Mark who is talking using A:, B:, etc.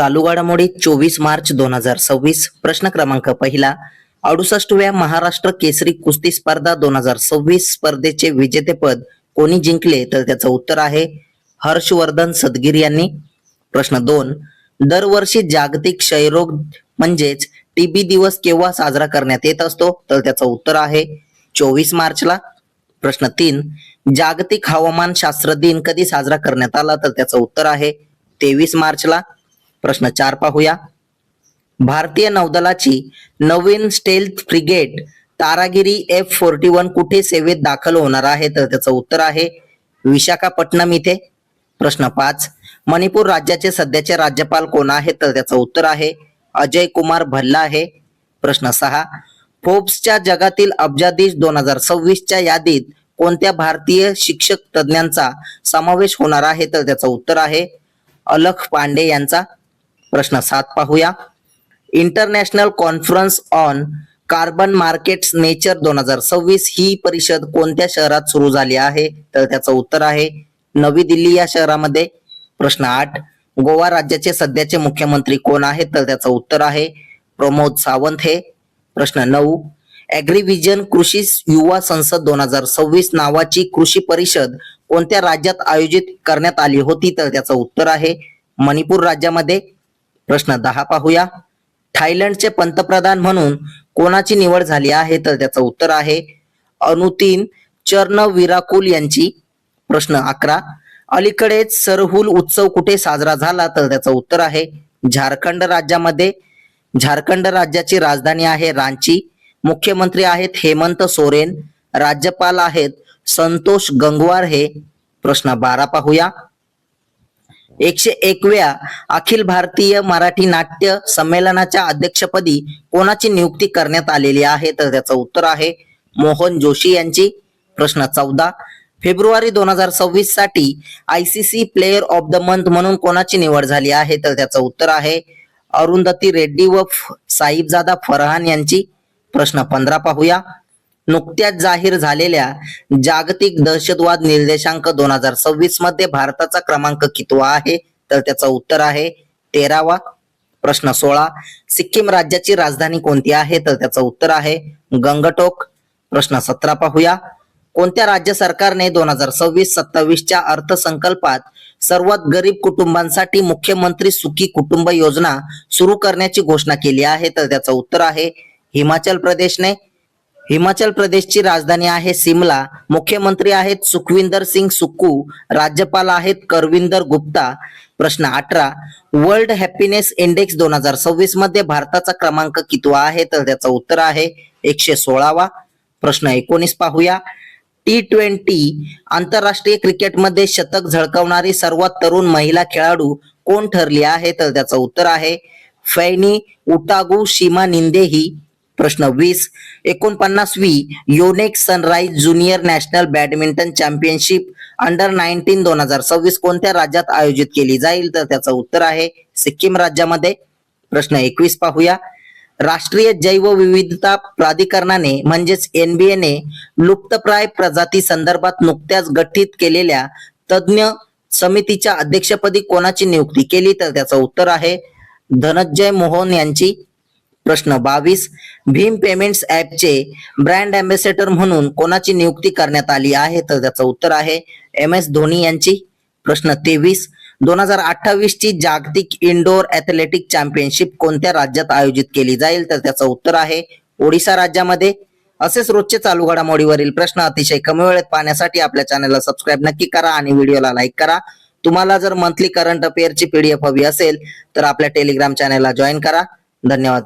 A: चालू घडामोडी 24 मार्च 2026. प्रश्न क्रमांक पहिला. 68व्या महाराष्ट्र केसरी कुस्ती स्पर्धा 2026 स्पर्धेचे विजेतेपद कोणी जिंकले? तर त्याचं उत्तर आहे हर्षवर्धन सदगीर यांनी. प्रश्न 2. दरवर्षी जागतिक क्षयरोग म्हणजेच टीबी दिवस केव्हा साजरा करण्यात येत असतो? तर त्याचं उत्तर आहे 24 मार्चला. प्रश्न 3. जागतिक हवामान शास्त्र दिन कधी साजरा करण्यात आला? तर त्याचं उत्तर आहे 23 मार्चला. प्रश्न 4 पाहूया. भारतीय नौदलाची नवीन स्टेल्थ फ्रिगेट तारागिरी F41 कुठे सेवेत दाखल होणार आहे? तर त्याचं उत्तर आहे विशाखापट्टणम इथे. प्रश्न 5. मणिपूर राज्याचे सध्याचे राज्यपाल कोण आहेत? तर त्याचं उत्तर आहे अजय कुमार भल्ला आहे. प्रश्न 6. फोर्ब्सच्या जगातील अब्जाधीश 2026 च्या यादीत कोणत्या भारतीय शिक्षक तज्ञांचा समावेश होणार आहे? तर त्याचं उत्तर आहे अलख पांडे यांचा. प्रश्न 7 पाहूया. International conference on carbon markets nature 2026 ही परिषद कोणत्या शहरात सुरू झाली आहे? तर त्याचं उत्तर आहे नवी दिल्ली या शहरामध्ये. प्रश्न 8. गोवा राज्याचे सध्याचे मुख्यमंत्री कोण आहेत? तर त्याचं उत्तर आहे प्रमोद सावंत हे. प्रश्न 9. ॲग्रीव्हिजन कृषी युवा संसद 2026 नावाची कृषी परिषद कोणत्या राज्यात आयोजित करण्यात आली होती? तर त्याचं उत्तर आहे मणिपूर राज्यामध्ये. प्रश्न 10 पाहूया. थायलंडचे पंतप्रधान म्हणून कोणाची निवड झाली आहे? तर त्याचं उत्तर आहे अनुतीन चर्नविराकुल यांची. प्रश्न 11. अलीकडेच सरहुल उत्सव कुठे साजरा झाला? तर त्याचं उत्तर आहे झारखंड राज्यामध्ये. झारखंड राज्याची राजधानी आहे रांची. मुख्यमंत्री आहेत हेमंत सोरेन. राज्यपाल आहेत संतोष गंगवार हे. प्रश्न 12 पाहूया. 101व्या अखिल भारतीय मराठी नाट्य संमेलनाच्या अध्यक्षपदी कोणाची नियुक्ती करण्यात आलेली आहे? तर त्याचं उत्तर आहे मोहन जोशी यांची. प्रश्न 14. फेब्रुवारी 2026 साठी ICC player of the month म्हणून कोणाची निवड झाली आहे? तर त्याचं उत्तर आहे अरुंधती रेड्डी व साहिबजादा फरहान यांची. प्रश्न 15 पाहूया. नुकत्याच जाहीर झालेल्या जागतिक दहशतवाद निर्देशांक 2026 मध्ये भारताचा क्रमांक कितवा आहे? तर त्याचं उत्तर आहे 13वा. प्रश्न 16. सिक्कीम राज्याची राजधानी कोणती आहे? तर त्याचं उत्तर आहे गंगटोक. प्रश्न 17 पाहूया. कोणत्या राज्य सरकारने 2026-27 च्या अर्थसंकल्पात सर्वात गरीब कुटुंबांसाठी मुख्यमंत्री सुखी कुटुंब योजना सुरू करण्याची घोषणा केली आहे? तर त्याचं उत्तर आहे हिमाचल प्रदेशने. हिमाचल प्रदेशची राजधानी आहे सिमला. मुख्यमंत्री आहेत सुखविंदर सिंग सुक्कू. राज्यपाल आहेत करविंदर गुप्ता. प्रश्न 18. वर्ल्ड हॅपीनेस इंडेक्स 2026 मध्ये भारताचा क्रमांक कितवा आहे? तर त्याचं उत्तर आहे 116वा. प्रश्न 19 पाहूया. T20 आंतरराष्ट्रीय क्रिकेटमध्ये शतक झळकावणारी सर्वात तरुण महिला खेळाडू कोण ठरली आहे? तर त्याचं उत्तर आहे फैनी उटागू शिमा निंदेही. प्रश्न 20. 49वी Yonex Sunrise junior national badminton championship अंडर-19 2026 कोणत्या राज्यात आयोजित केली जाईल? तर त्याचं उत्तर आहे सिक्कीम राज्यामध्ये. प्रश्न 21 पाहूया. राष्ट्रीय जैवविविधता प्राधिकरणाने म्हणजेच NBA ने लुप्तप्राय प्रजाती संदर्भात नुकत्याच गठीत केलेल्या तज्ञ समितीच्या अध्यक्षपदी कोणाची नियुक्ती केली? तर त्याचं उत्तर आहे धनंजय मोहन यांची. प्रश्न 22. भीम पेमेंट्स ऍपचे ब्रँड अँबॅसेडर म्हणून कोणाची नियुक्ती करण्यात आली आहे? तर त्याचं उत्तर आहे MS धोनी यांची. प्रश्न 23. 2028 ची जागतिक इंडोर ॲथलेटिक चॅम्पियनशिप कोणत्या राज्यात आयोजित केली जाईल? तर त्याचं उत्तर आहे ओडिशा राज्यामध्ये. असेच रोजचे चालू घडामोडीवरील प्रश्न अतिशय कमी वेळेत पाहण्यासाठी आपल्या चॅनलला सबस्क्राईब नक्की करा आणि व्हिडिओला लाईक करा. तुम्हाला जर मंथली करंट अफेअरची PDF हवी असेल तर आपल्या टेलिग्राम चॅनलला जॉईन करा. धन्यवाद.